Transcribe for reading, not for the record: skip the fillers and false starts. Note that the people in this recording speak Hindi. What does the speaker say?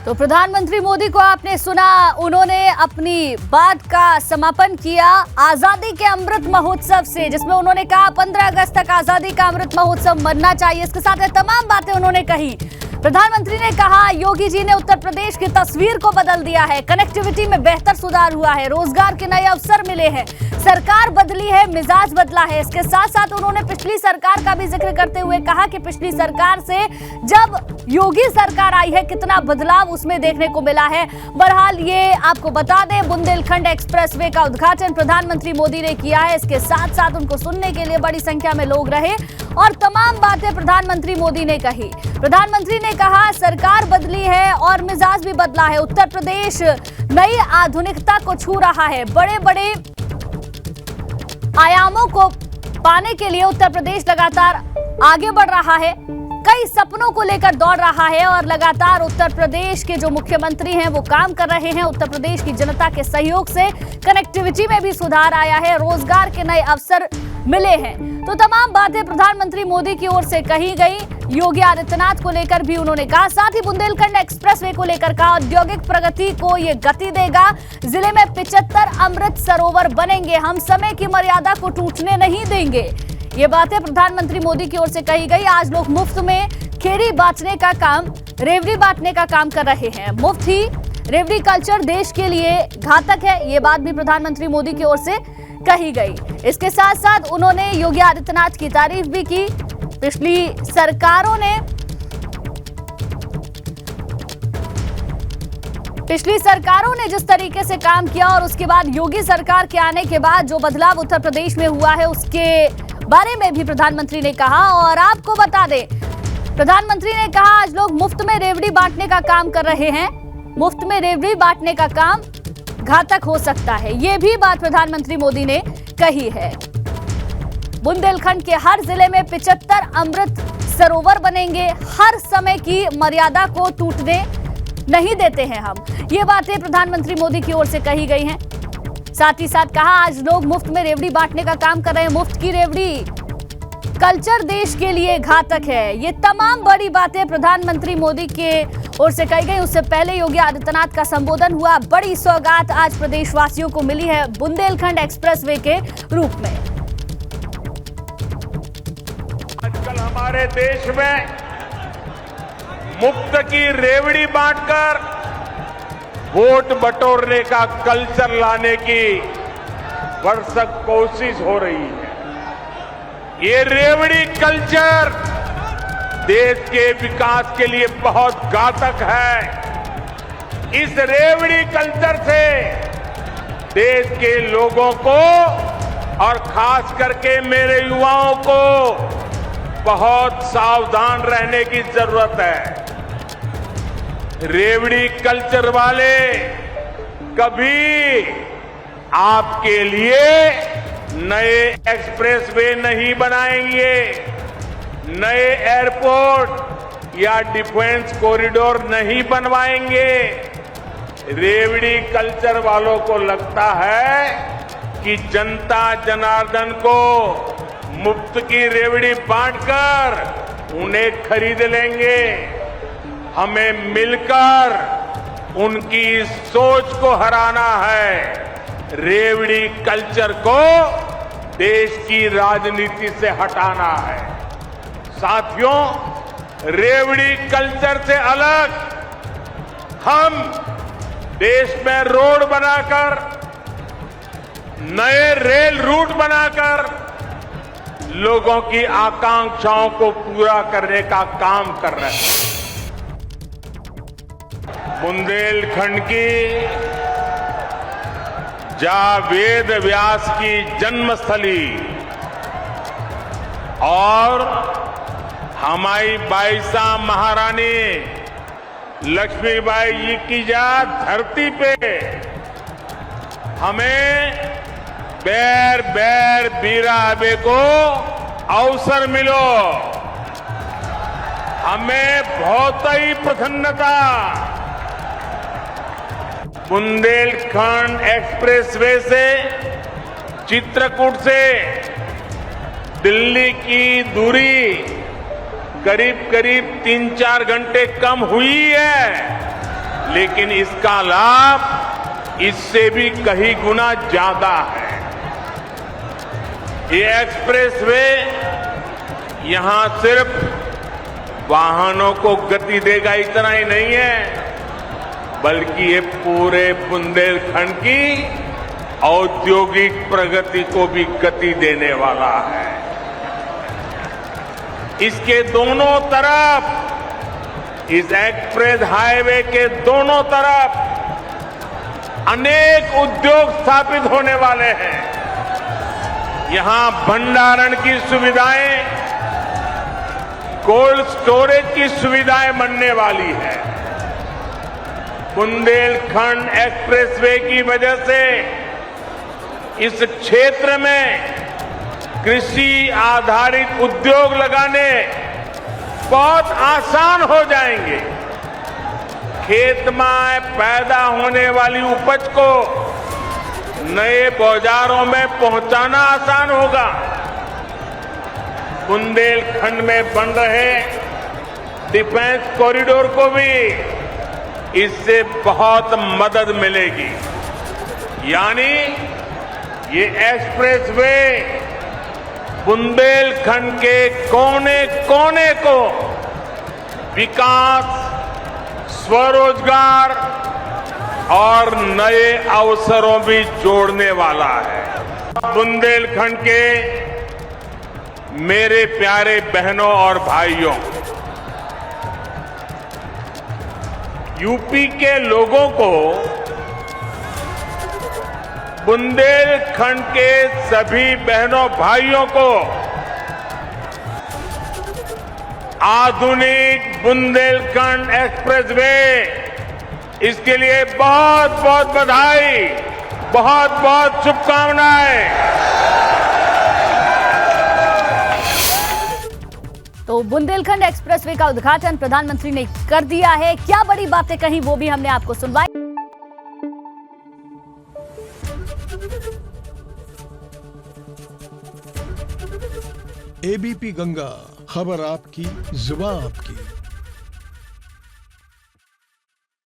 तो प्रधानमंत्री मोदी को आपने सुना, उन्होंने अपनी बात का समापन किया आजादी के अमृत महोत्सव से, जिसमें उन्होंने कहा 15 अगस्त तक आजादी का अमृत महोत्सव मनना चाहिए। इसके साथ ये तमाम बातें उन्होंने कही। प्रधानमंत्री ने कहा योगी जी ने उत्तर प्रदेश की तस्वीर को बदल दिया है, कनेक्टिविटी में बेहतर सुधार हुआ है, रोजगार के नए अवसर मिले हैं, सरकार बदली है, मिजाज बदला है। इसके साथ साथ उन्होंने पिछली सरकार का भी जिक्र करते हुए कहा कि पिछली सरकार से जब योगी सरकार आई है कितना बदलाव उसमें देखने को मिला है। बहरहाल ये आपको बता दें, बुंदेलखंड एक्सप्रेसवे का उद्घाटन प्रधानमंत्री मोदी ने किया है। इसके साथ साथ उनको सुनने के लिए बड़ी संख्या में लोग रहे और तमाम बातें प्रधानमंत्री मोदी ने कही। प्रधानमंत्री ने कहा सरकार बदली है और मिजाज भी बदला है, उत्तर प्रदेश नई आधुनिकता को छू रहा है, बड़े बड़े आयामों को पाने के लिए उत्तर प्रदेश लगातार आगे बढ़ रहा है, कई सपनों को लेकर दौड़ रहा है और लगातार उत्तर प्रदेश के जो मुख्यमंत्री हैं वो काम कर रहे हैं। उत्तर प्रदेश की जनता के सहयोग से कनेक्टिविटी में भी सुधार आया है, रोजगार के नए अवसर मिले हैं। तो तमाम बातें प्रधानमंत्री मोदी की ओर से कही गई। योगी आदित्यनाथ को लेकर भी उन्होंने कहा, साथ ही बुंदेलखंड एक्सप्रेसवे को लेकर कहा औद्योगिक प्रगति को ये गति देगा, जिले में 75 अमृत सरोवर बनेंगे, हम समय की मर्यादा को टूटने नहीं देंगे। ये बातें प्रधानमंत्री मोदी की ओर से कही गई। आज लोग मुफ्त में खेरी बांटने का काम, रेवड़ी बांटने का काम कर रहे हैं। मुफ्त ही रेवड़ी कल्चर देश के लिए घातक है, ये बात भी प्रधानमंत्री मोदी की ओर से कही गई। इसके साथ साथ उन्होंने योगी आदित्यनाथ की तारीफ भी की। पिछली सरकारों ने जिस तरीके से काम किया और उसके बाद योगी सरकार के आने के बाद जो बदलाव उत्तर प्रदेश में हुआ है उसके बारे में भी प्रधानमंत्री ने कहा। और आपको बता दें, प्रधानमंत्री ने कहा आज लोग मुफ्त में रेवड़ी बांटने का काम कर रहे हैं, मुफ्त में रेवड़ी बांटने का काम घातक हो सकता है, ये भी बात प्रधानमंत्री मोदी ने कही है। बुंदेलखंड के हर जिले में 75 अमृत सरोवर बनेंगे, हर समय की मर्यादा को टूटने नहीं देते हैं हम, ये बातें प्रधानमंत्री मोदी की ओर से कही गई हैं। साथ ही साथ कहा आज लोग मुफ्त में रेवड़ी बांटने का काम कर रहे हैं, मुफ्त की रेवड़ी कल्चर देश के लिए घातक है। ये तमाम बड़ी बातें प्रधानमंत्री मोदी के ओर से कही गई। उससे पहले योगी आदित्यनाथ का संबोधन हुआ। बड़ी सौगात आज प्रदेशवासियों को मिली है बुंदेलखंड एक्सप्रेसवे के रूप में। आजकल हमारे देश में मुफ्त की रेवड़ी बांटकर वोट बटोरने का कल्चर लाने की भरसक कोशिश हो रही है। ये रेवड़ी कल्चर देश के विकास के लिए बहुत घातक है। इस रेवड़ी कल्चर से देश के लोगों को और खास करके मेरे युवाओं को बहुत सावधान रहने की जरूरत है। रेवड़ी कल्चर वाले कभी आपके लिए नए एक्सप्रेसवे नहीं बनाएंगे, नए एयरपोर्ट या डिफेंस कॉरिडोर नहीं बनवाएंगे। रेवड़ी कल्चर वालों को लगता है कि जनता जनार्दन को मुफ्त की रेवड़ी बांटकर उन्हें खरीद लेंगे। हमें मिलकर उनकी सोच को हराना है, रेवड़ी कल्चर को देश की राजनीति से हटाना है। साथियों, रेवड़ी कल्चर से अलग हम देश में रोड बनाकर, नए रेल रूट बनाकर लोगों की आकांक्षाओं को पूरा करने का काम कर रहे हैं। बुंदेलखंड की जहां वेद व्यास की जन्मस्थली और हमारी बाईसा महारानी लक्ष्मीबाई जी की जहां धरती पे हमें बैर बैर बीरा आबे को अवसर मिलो, हमें बहुत ही प्रसन्नता। बुंदेलखंड एक्सप्रेसवे से चित्रकूट से दिल्ली की दूरी करीब करीब 3-4 घंटे कम हुई है। लेकिन इसका लाभ इससे भी कई गुना ज्यादा है। ये एक्सप्रेसवे यहां सिर्फ वाहनों को गति देगा इतना ही नहीं है, बल्कि ये पूरे बुंदेलखंड की औद्योगिक प्रगति को भी गति देने वाला है। इसके दोनों तरफ, इस एक्सप्रेस हाईवे के दोनों तरफ अनेक उद्योग स्थापित होने वाले हैं। यहां भंडारण की सुविधाएं, कोल्ड स्टोरेज की सुविधाएं बनने वाली है। बुंदेलखंड एक्सप्रेसवे की वजह से इस क्षेत्र में कृषि आधारित उद्योग लगाने बहुत आसान हो जाएंगे। खेत में पैदा होने वाली उपज को नए बाजारों में पहुंचाना आसान होगा। बुंदेलखंड में बन रहे डिफेंस कॉरिडोर को भी इससे बहुत मदद मिलेगी। यानी ये एक्सप्रेसवे बुंदेलखंड के कोने कोने को विकास, स्वरोजगार और नए अवसरों भी जोड़ने वाला है। बुंदेलखंड के मेरे प्यारे बहनों और भाइयों, यूपी के लोगों को बुंदेलखंड के सभी बहनों भाइयों को आधुनिक बुंदेलखंड एक्सप्रेसवे, इसके लिए बहुत बहुत बधाई, बहुत बहुत शुभकामनाएं। तो बुंदेलखंड एक्सप्रेसवे का उद्घाटन प्रधानमंत्री ने कर दिया है। क्या बड़ी बातें कही वो भी हमने आपको सुनवाई। एबीपी गंगा, खबर आपकी, जुबान आपकी।